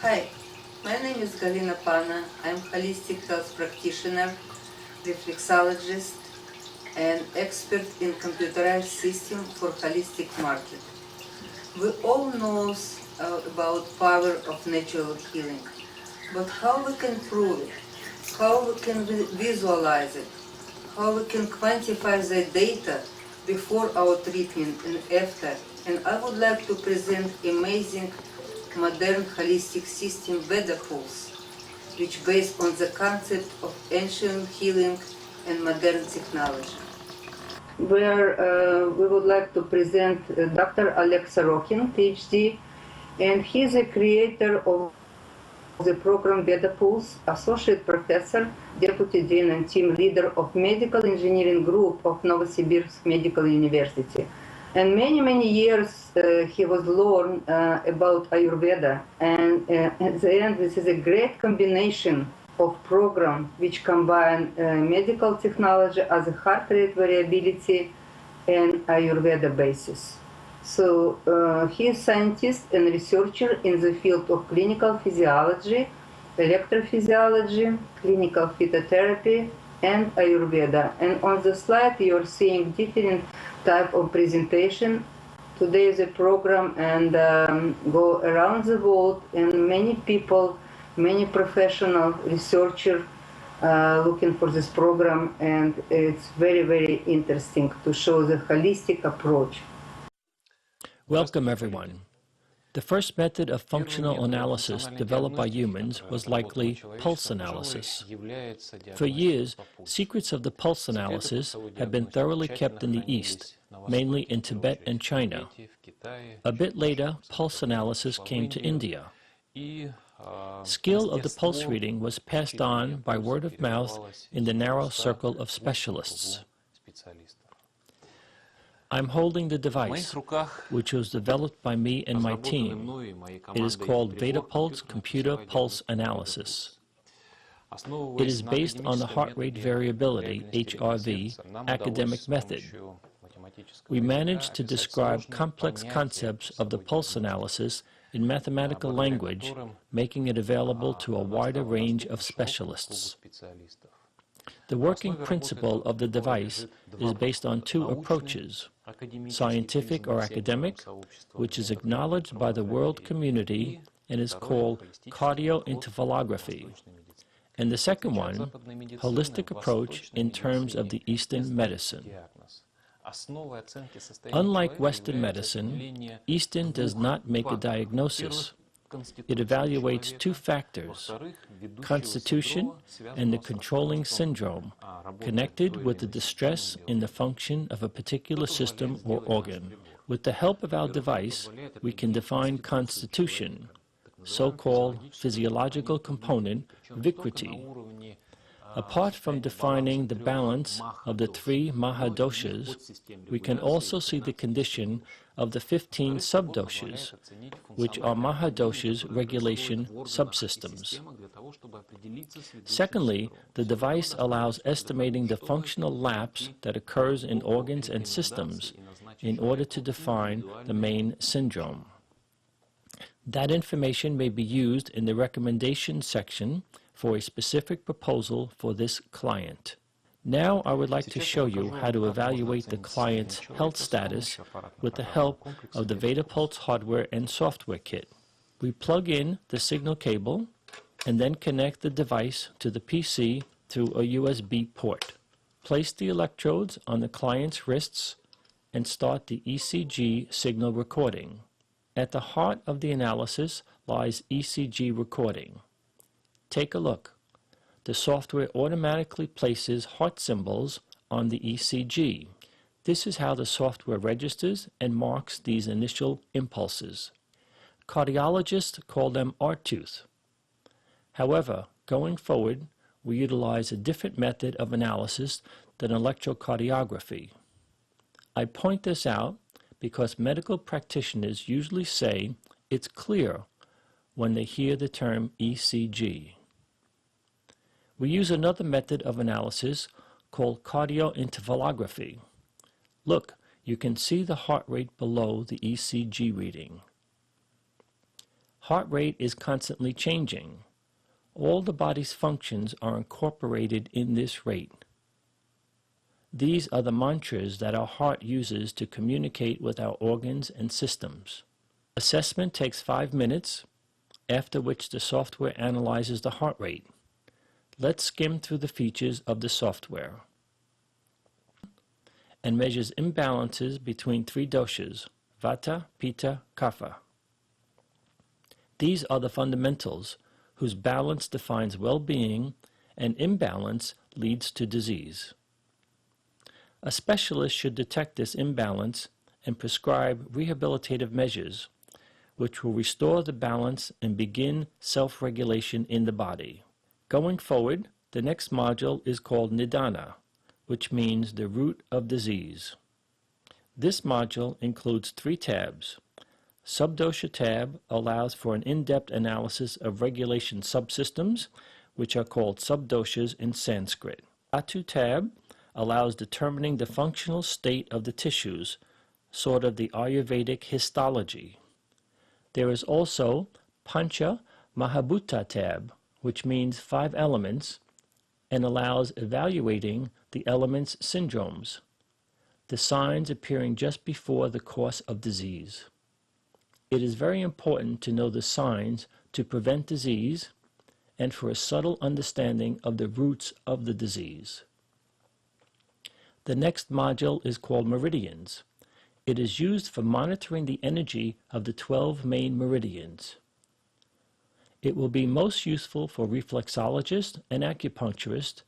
Hi, my name is Galina Pana. I'm holistic health practitioner, reflexologist, and expert in computerized system for holistic market. We all know about power of natural healing, but how we can prove it, how we can visualize it, how we can quantify the data before our treatment and after. And I would like to present amazing modern holistic system Veda Pulse, which based on the concept of ancient healing and modern technology. We would like to present Dr. Oleg Sorokin, PhD, and he's a creator of the program Veda Pulse, Associate Professor, Deputy Dean and Team Leader of Medical Engineering Group of Novosibirsk Medical University. And many years he was learned about Ayurveda, and at the end this is a great combination of program which combine medical technology as a heart rate variability and Ayurveda basis. So he is scientist and researcher in the field of clinical physiology, electrophysiology, clinical phytotherapy, and Ayurveda. And on the slide you are seeing different type of presentation. Today is a program and go around the world, and many people, many professional researchers looking for this program, and it's very interesting to show the holistic approach. Welcome, everyone. The first method of functional analysis developed by humans was likely pulse analysis. For years, secrets of the pulse analysis have been thoroughly kept in the East, mainly in Tibet and China. A bit later, pulse analysis came to India. Skill of the pulse reading was passed on by word of mouth in the narrow circle of specialists. I'm holding the device, which was developed by me and my team. It is called VedaPulse Computer Pulse Analysis. It is based on the heart rate variability, HRV, academic method. We managed to describe complex concepts of the pulse analysis in mathematical language, making it available to a wider range of specialists. The working principle of the device is based on two approaches: scientific or academic, which is acknowledged by the world community and is called cardioencephalography, and the second one, holistic approach in terms of the Eastern medicine. Unlike Western medicine, Eastern does not make a diagnosis. It evaluates two factors: constitution and the controlling syndrome, connected with the distress in the function of a particular system or organ. With the help of our device, we can define constitution, so-called physiological component, Vikriti. Apart from defining the balance of the three Mahadoshas, we can also see the condition of the 15 subdoshas, which are Mahadosha's regulation subsystems. Secondly, the device allows estimating the functional lapse that occurs in organs and systems in order to define the main syndrome. That information may be used in the recommendation section for a specific proposal for this client. Now I would like to show you how to evaluate the client's health status with the help of the VedaPulse hardware and software kit. We plug in the signal cable and then connect the device to the PC through a USB port. Place the electrodes on the client's wrists and start the ECG signal recording. At the heart of the analysis lies ECG recording. Take a look. The software automatically places heart symbols on the ECG. This is how the software registers and marks these initial impulses. Cardiologists call them R-tooth. However, going forward, we utilize a different method of analysis than electrocardiography. I point this out because medical practitioners usually say it's clear when they hear the term ECG. We use another method of analysis called cardioencephalography. Look, you can see the heart rate below the ECG reading. Heart rate is constantly changing. All the body's functions are incorporated in this rate. These are the mantras that our heart uses to communicate with our organs and systems. Assessment takes 5 minutes, after which the software analyzes the heart rate. Let's skim through the features of the software and measures imbalances between 3 doshas, Vata, Pitta, Kapha. These are the fundamentals whose balance defines well-being and imbalance leads to disease. A specialist should detect this imbalance and prescribe rehabilitative measures which will restore the balance and begin self-regulation in the body. Going forward, the next module is called Nidana, which means the root of disease. This module includes 3 tabs. Subdosha tab allows for an in-depth analysis of regulation subsystems, which are called subdoshas in Sanskrit. Dhatu tab allows determining the functional state of the tissues, sort of the Ayurvedic histology. There is also Pancha Mahabhuta tab, which means 5 elements, and allows evaluating the elements' syndromes, the signs appearing just before the course of disease. It is very important to know the signs to prevent disease and for a subtle understanding of the roots of the disease. The next module is called Meridians. It is used for monitoring the energy of the 12 main meridians. It will be most useful for reflexologists and acupuncturists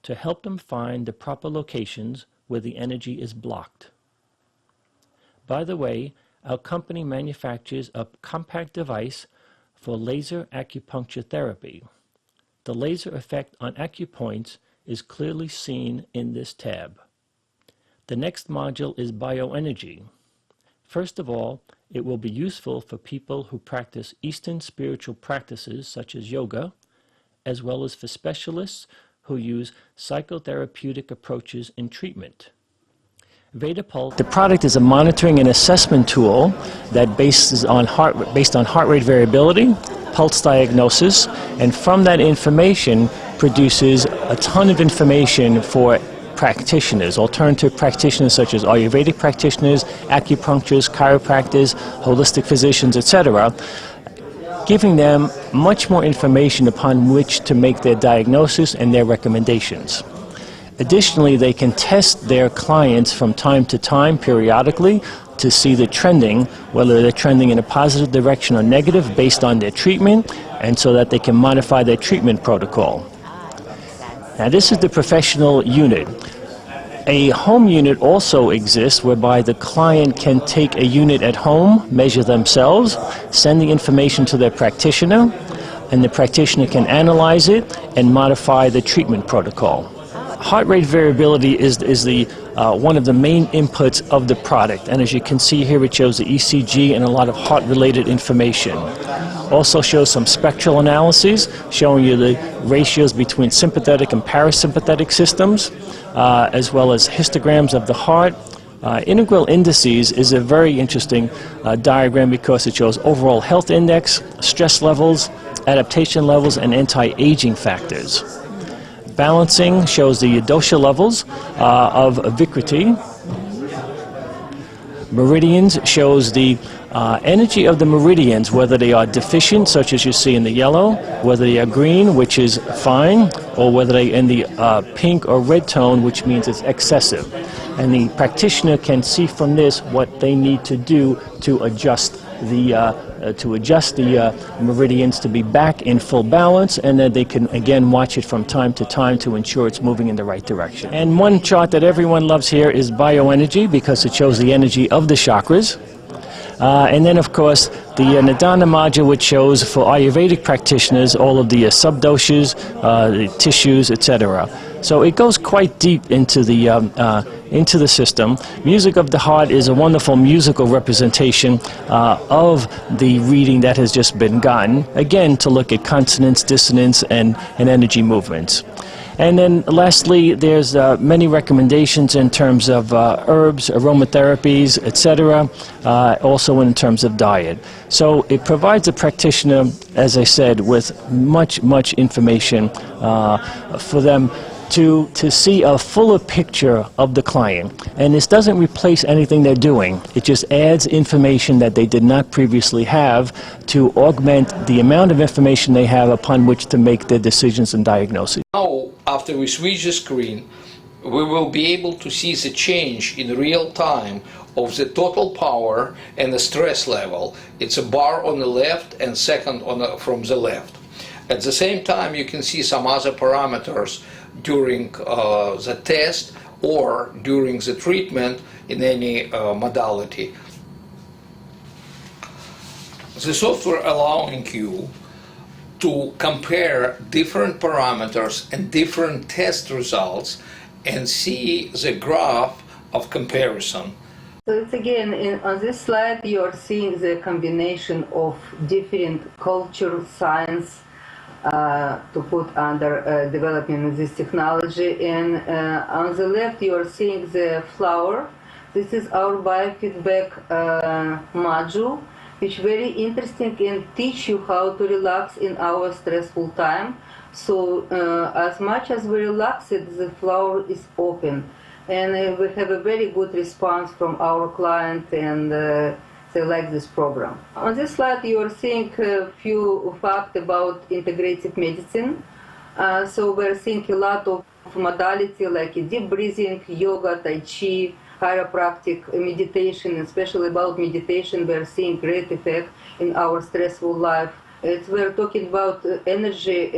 to help them find the proper locations where the energy is blocked. By the way, our company manufactures a compact device for laser acupuncture therapy. The laser effect on acupoints is clearly seen in this tab. The next module is bioenergy. First of all, it will be useful for people who practice Eastern spiritual practices such as yoga, as well as for specialists who use psychotherapeutic approaches in treatment. VedaPulse. The product is a monitoring and assessment tool that based on heart rate variability, pulse diagnosis, and from that information produces a ton of information for practitioners, alternative practitioners such as Ayurvedic practitioners, acupuncturists, chiropractors, holistic physicians, etc., giving them much more information upon which to make their diagnosis and their recommendations. Additionally, they can test their clients from time to time, periodically, to see the trending, whether they're trending in a positive direction or negative based on their treatment, and so that they can modify their treatment protocol. Now, this is the professional unit. A home unit also exists whereby the client can take a unit at home, measure themselves, send the information to their practitioner, and the practitioner can analyze it and modify the treatment protocol. Heart rate variability is the one of the main inputs of the product, and as you can see here, it shows the ECG and a lot of heart-related information. Also shows some spectral analyses showing you the ratios between sympathetic and parasympathetic systems, as well as histograms of the heart. Integral indices is a very interesting diagram because it shows overall health index, stress levels, adaptation levels, and anti-aging factors. Balancing shows the dosha levels of Vikriti. Meridians shows the energy of the meridians, whether they are deficient, such as you see in the yellow, whether they are green, which is fine, or whether they are in the pink or red tone, which means it's excessive. And the practitioner can see from this what they need to do to adjust the meridians to be back in full balance, and then they can again watch it from time to time to ensure it's moving in the right direction. And one chart that everyone loves here is bioenergy because it shows the energy of the chakras. And then, of course, the Nidana module, which shows for Ayurvedic practitioners all of the subdoshas, the tissues, etc. So it goes quite deep into the system. Music of the heart is a wonderful musical representation of the reading that has just been gotten, again, to look at consonance, dissonance, and energy movements. And then lastly, there's many recommendations in terms of herbs, aromatherapies, etc., also in terms of diet. So it provides a practitioner, as I said, with much information for them to see a fuller picture of the client. And this doesn't replace anything they're doing. It just adds information that they did not previously have to augment the amount of information they have upon which to make their decisions and diagnoses. Now, after we switch the screen, we will be able to see the change in real time of the total power and the stress level. It's a bar on the left and second from the left. At the same time, you can see some other parameters during the test or during the treatment in any modality. The software allowing you to compare different parameters and different test results and see the graph of comparison. So it's again, on this slide, you're seeing the combination of different culture, science, to put under development of this technology. And on the left, you are seeing the flower. This is our biofeedback module, which very interesting and teach you how to relax in our stressful time. So as much as we relax it, the flower is open. And we have a very good response from our client, and they like this program. On this slide, you are seeing a few facts about integrative medicine. So we're seeing a lot of modality like deep breathing, yoga, tai chi, chiropractic, meditation, especially about meditation. We're seeing great effect in our stressful life. We're talking about energy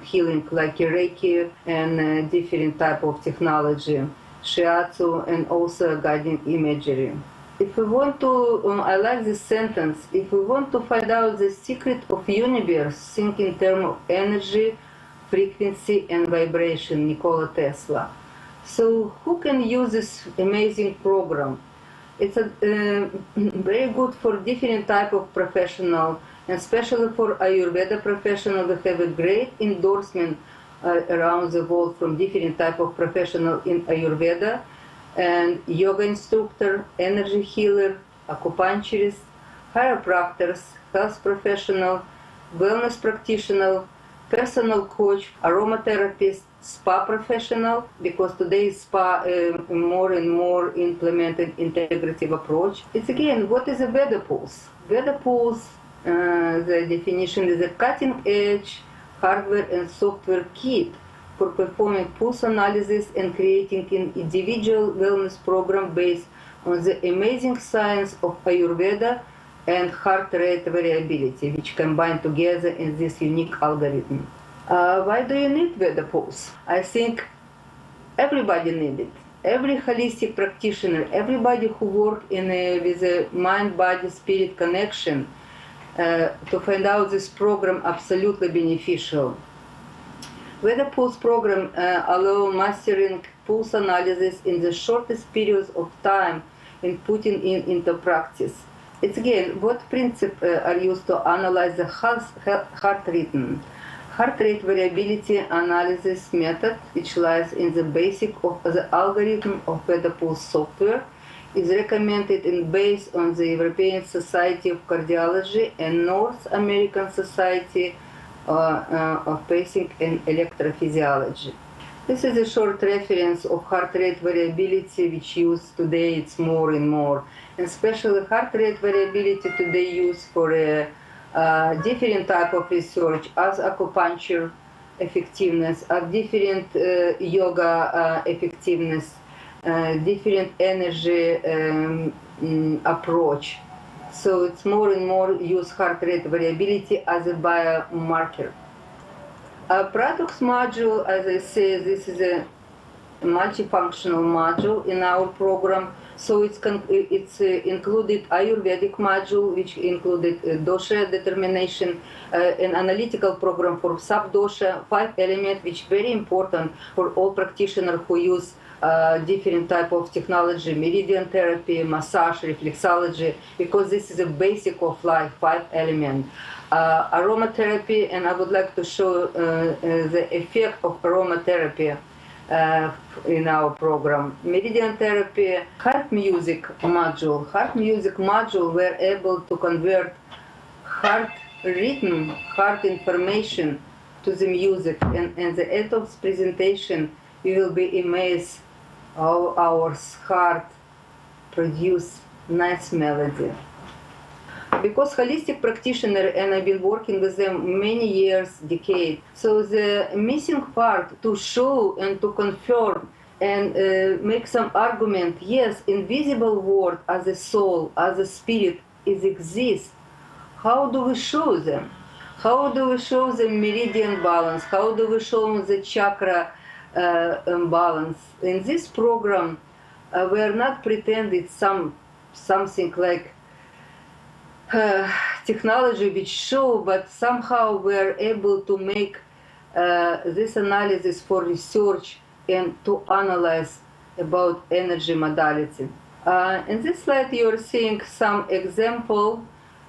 healing like Reiki and different type of technology, shiatsu, and also guiding imagery. If we want to, I like this sentence, if we want to find out the secret of universe, think in terms of energy, frequency, and vibration, Nikola Tesla. So who can use this amazing program? It's very good for different type of professional, and especially for Ayurveda professional. We have a great endorsement around the world from different type of professional in Ayurveda, and yoga instructor, energy healer, acupuncturist, chiropractors, health professional, wellness practitioner, personal coach, aromatherapist, spa professional, because today spa more and more implemented integrative approach. It's again, what is a Veda Pulse? Veda Pulse, the definition is a cutting edge hardware and software kit for performing pulse analysis and creating an individual wellness program based on the amazing science of Ayurveda and heart rate variability, which combine together in this unique algorithm. Why do you need Veda Pulse? I think everybody needs it. Every holistic practitioner, everybody who works with a mind-body-spirit connection to find out this program absolutely beneficial. Veda Pulse program allow mastering pulse analysis in the shortest periods of time and putting it into practice. It's again, what principles are used to analyze the heart rhythm? Heart rate variability analysis method, which lies in the basic of the algorithm of Veda Pulse software, is recommended and based on the European Society of Cardiology and North American Society of Pacing and Electrophysiology. This is a short reference of heart rate variability, which used today it's more and more. And especially heart rate variability today used for a different type of research as acupuncture effectiveness, as different yoga effectiveness, different energy approach. So it's more and more use heart rate variability as a biomarker. Products module, as I say, this is a multifunctional module in our program. So it's included Ayurvedic module, which included dosha determination, an analytical program for sub-dosha, 5 elements, which very important for all practitioners who use different type of technology, meridian therapy, massage, reflexology, because this is a basic of life, 5 element. Aromatherapy, and I would like to show the effect of aromatherapy in our program. Meridian therapy, heart music module. Heart music module, we're able to convert heart rhythm, heart information to the music, and at the end of this presentation, you will be amazed how our heart produce nice melody. Because holistic practitioner, and I've been working with them many years, decades, so the missing part to show and to confirm and make some argument, yes, invisible world as a soul, as a spirit, is exist. How do we show them? How do we show the meridian balance? How do we show the chakra balance? In this program, we are not pretending something like technology which show, but somehow we are able to make this analysis for research and to analyze about energy modality. In this slide you are seeing some example,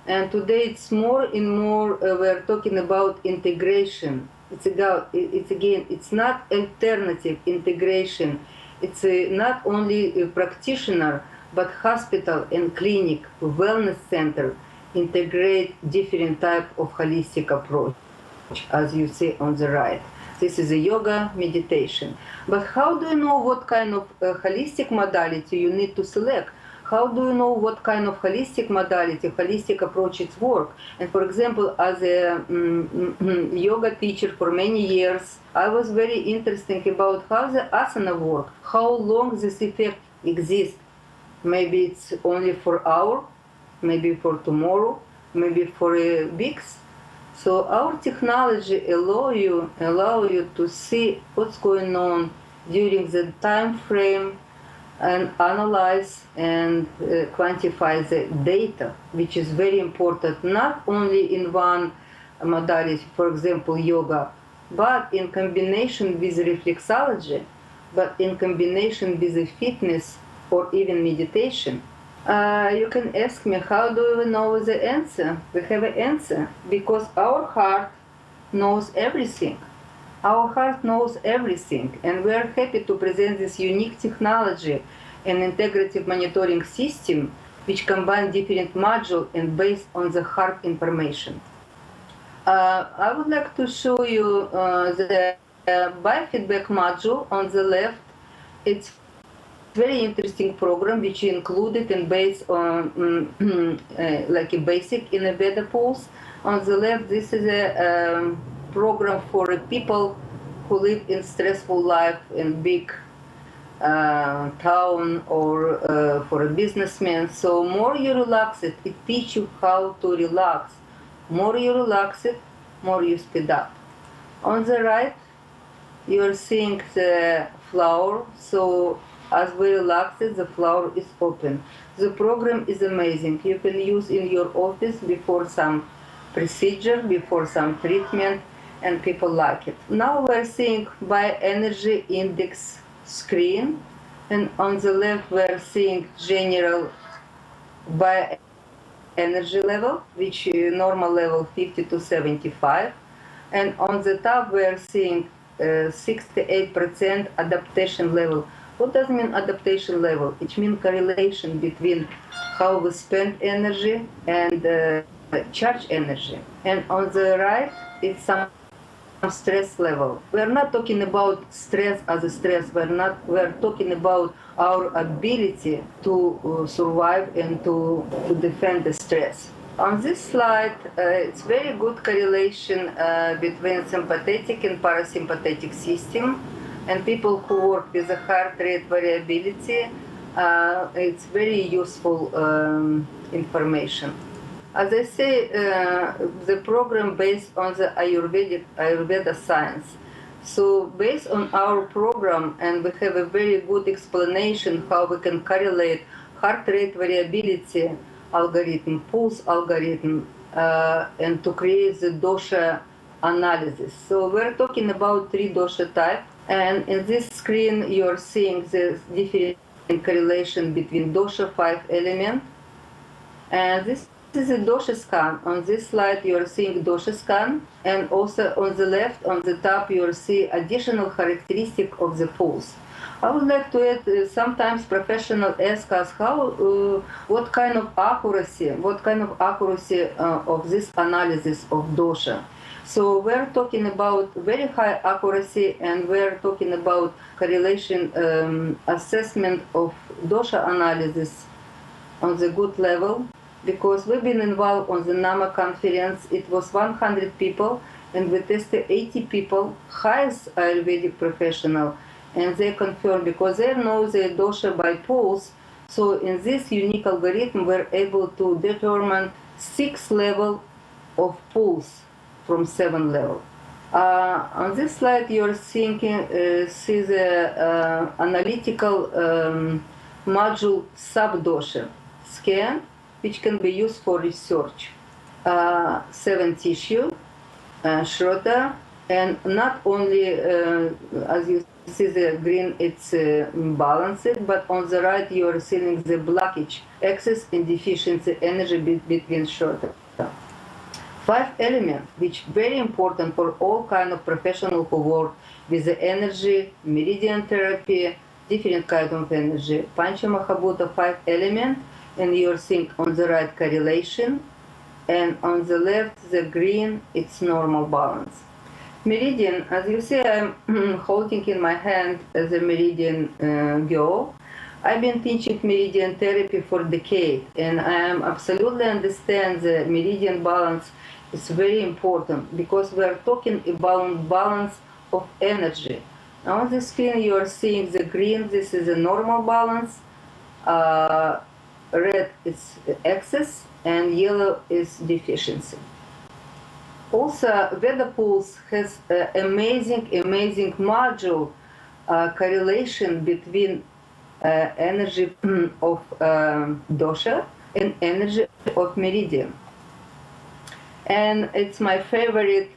and today it's more and more we're talking about integration. It's not alternative integration. It's not only a practitioner, but hospital and clinic, wellness center, integrate different type of holistic approach, as you see on the right. This is a yoga meditation. But how do you know what kind of holistic modality you need to select? How do you know what kind of holistic modality, holistic approaches work? And for example, as a yoga teacher for many years, I was very interested about how the asana work, how long this effect exists. Maybe it's only for an hour, maybe for tomorrow, maybe for weeks. So our technology allow you to see what's going on during the time frame and analyze and quantify the data, which is very important, not only in one modality, for example, yoga, but in combination with reflexology, but in combination with the fitness or even meditation. You can ask me, how do we know the answer? We have an answer, because our heart knows everything. Our heart knows everything, and we are happy to present this unique technology and integrative monitoring system which combine different modules and based on the heart information. I would like to show you the biofeedback module on the left. It's very interesting program which included and based on like a basic in a Veda pulse. On the left, this is a program for people who live in stressful life in big town or for a businessman. So more you relax it teaches you how to relax. More you relax it, more you speed up. On the right, you are seeing the flower. So as we relax it, the flower is open. The program is amazing. You can use in your office before some procedure, before some treatment, and people like it. Now we're seeing bioenergy index screen, and on the left we're seeing general bioenergy level, which is normal level 50 to 75, and on the top we're seeing 68% adaptation level. What does mean adaptation level? It means correlation between how we spend energy and charge energy. And on the right, it's some stress level. We're not talking about stress as a stress. We're talking about our ability to survive and to defend the stress. On this slide, it's very good correlation between sympathetic and parasympathetic system. And people who work with the heart rate variability, it's very useful information. As I say, the program based on the Ayurveda science. So based on our program, and we have a very good explanation how we can correlate heart rate variability algorithm, pulse algorithm, and to create the dosha analysis. So we're talking about 3 dosha types. And in this screen, you're seeing the different correlation between dosha 5 element. And this is a dosha scan. On this slide, you're seeing dosha scan. And also on the left, on the top, you'll see additional characteristic of the pulse. I would like to add, sometimes professionals ask us what kind of accuracy of this analysis of dosha. So we're talking about very high accuracy, and we're talking about correlation assessment of dosha analysis on the good level, because we've been involved on the NAMA conference. It was 100 people, and we tested 80 people, highest Ayurvedic professional, and they confirmed, because they know the dosha by pulse. So in this unique algorithm, we're able to determine 6 level of pulse from 7 level. On this slide, you're see the analytical module subdosha scan, which can be used for research. 7 tissue, Schroeder, and not only, as you see the green, it's balanced, but on the right you're seeing the blockage, excess and deficiency energy between Schroeder. 5 elements, which very important for all kind of professional who work with the energy, meridian therapy, different kind of energy. Panchamahabhuta 5 element, and you're seeing on the right correlation, and on the left the green, it's normal balance. Meridian, as you see, I'm holding in my hand the meridian girl. I've been teaching meridian therapy for decades, and I am absolutely understand the meridian balance is very important, because we are talking about balance of energy. Now on the screen you are seeing the green, this is a normal balance, red is excess, and yellow is deficiency. Also, Veda Pulse has amazing module correlation between energy of dosha and energy of meridian. And it's my favorite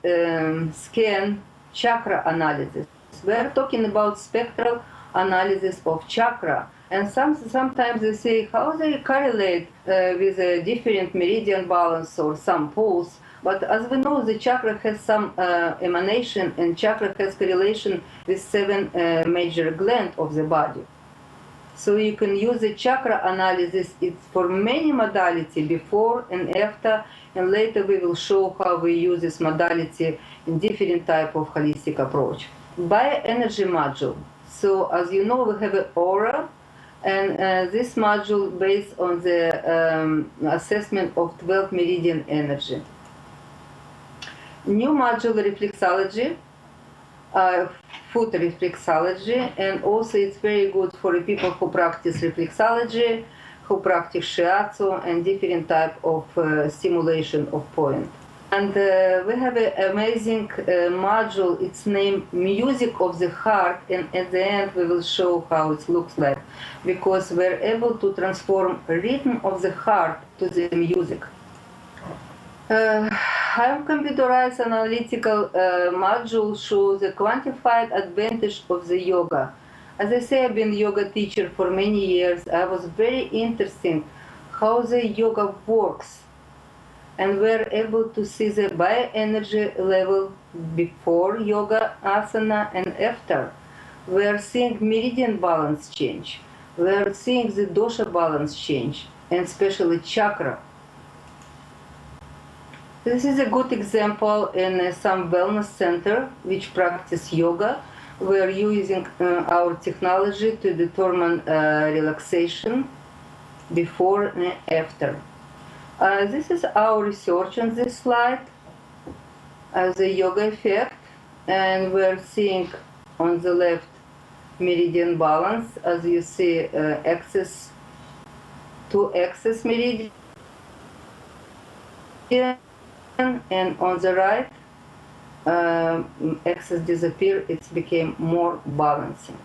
scan, chakra analysis. We're talking about spectral analysis of chakra. And sometimes they say how they correlate with a different meridian balance or some pulse. But as we know, the chakra has some emanation, and chakra has correlation with 7 major glands of the body. So you can use the chakra analysis. It's for many modality, before and after, and later we will show how we use this modality in different type of holistic approach. Bioenergy module. So as you know, we have an aura, and this module based on the assessment of 12 meridian energy. New module, reflexology, foot reflexology, and also it's very good for people who practice reflexology, who practice shiatsu, and different type of stimulation of point. And we have an amazing module, it's named Music of the Heart, and at the end we will show how it looks like, because we're able to transform rhythm of the heart to the music. High computerized analytical module shows the quantified advantage of the yoga. As I say, I've been yoga teacher for many years. I was very interested how the yoga works, and we're able to see the bioenergy level before yoga asana and after. We're seeing meridian balance change. We're seeing the dosha balance change, and especially chakra. This is a good example in some wellness center which practice yoga. We are using our technology to determine relaxation before and after. This is our research on this slide, the yoga effect, and we're seeing on the left meridian balance, as you see, excess meridian, and on the right, excess disappear, it became more balancing.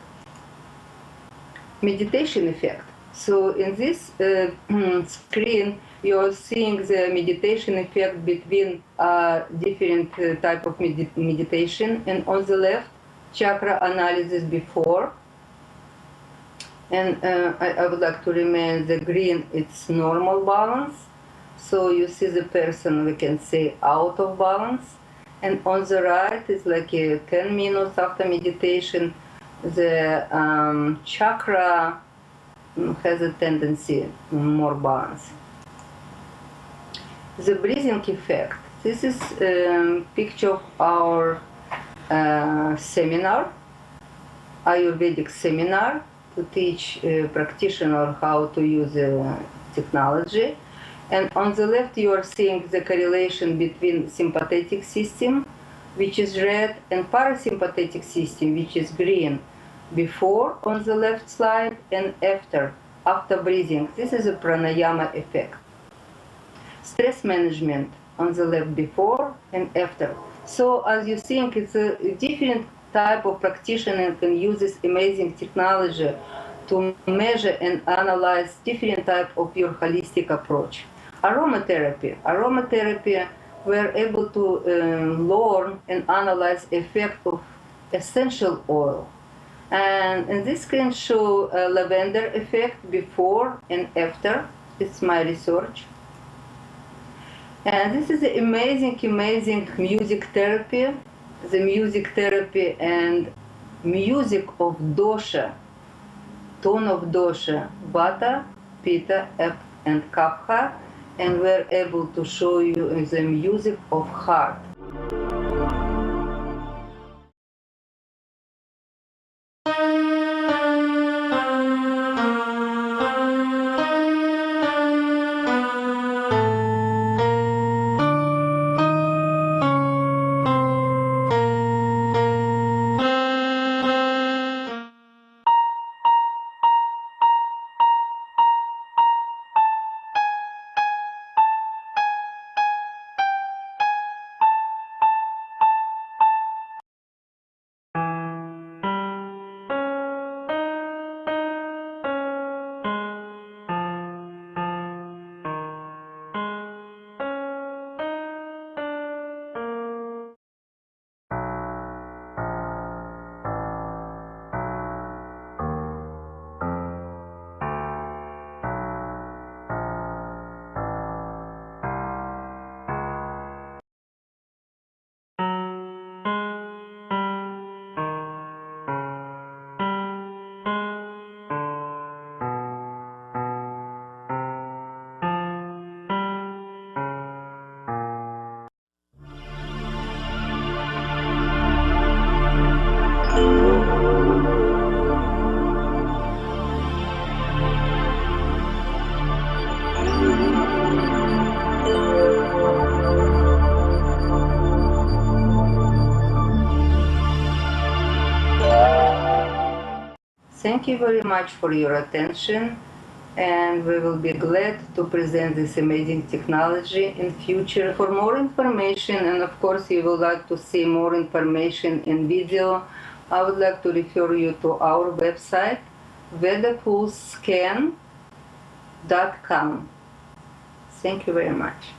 Meditation effect. So in this screen, you're seeing the meditation effect between different type of meditation, and on the left, chakra analysis before. And I would like to remind the green, it's normal balance. So you see the person, we can say, out of balance. And on the right is like 10 minutes after meditation, the chakra has a tendency more balance. The breathing effect. This is a picture of our seminar, Ayurvedic seminar, to teach practitioner how to use technology. And on the left you are seeing the correlation between sympathetic system, which is red, and parasympathetic system, which is green, before on the left slide and after breathing. This is a pranayama effect. Stress management on the left before and after. So as you think, it's a different type of practitioner can use this amazing technology to measure and analyze different type of your holistic approach. Aromatherapy, we're able to learn and analyze effect of essential oil. And this screen show a lavender effect before and after. It's my research. And this is the amazing music therapy. The music therapy and music of dosha, tone of dosha, Vata, Pitta, and Kapha, and we're able to show you the music of heart. Thank you very much for your attention, and we will be glad to present this amazing technology in future. For more information, and of course you would like to see more information in video, I would like to refer you to our website, vedapulsescan.com. Thank you very much.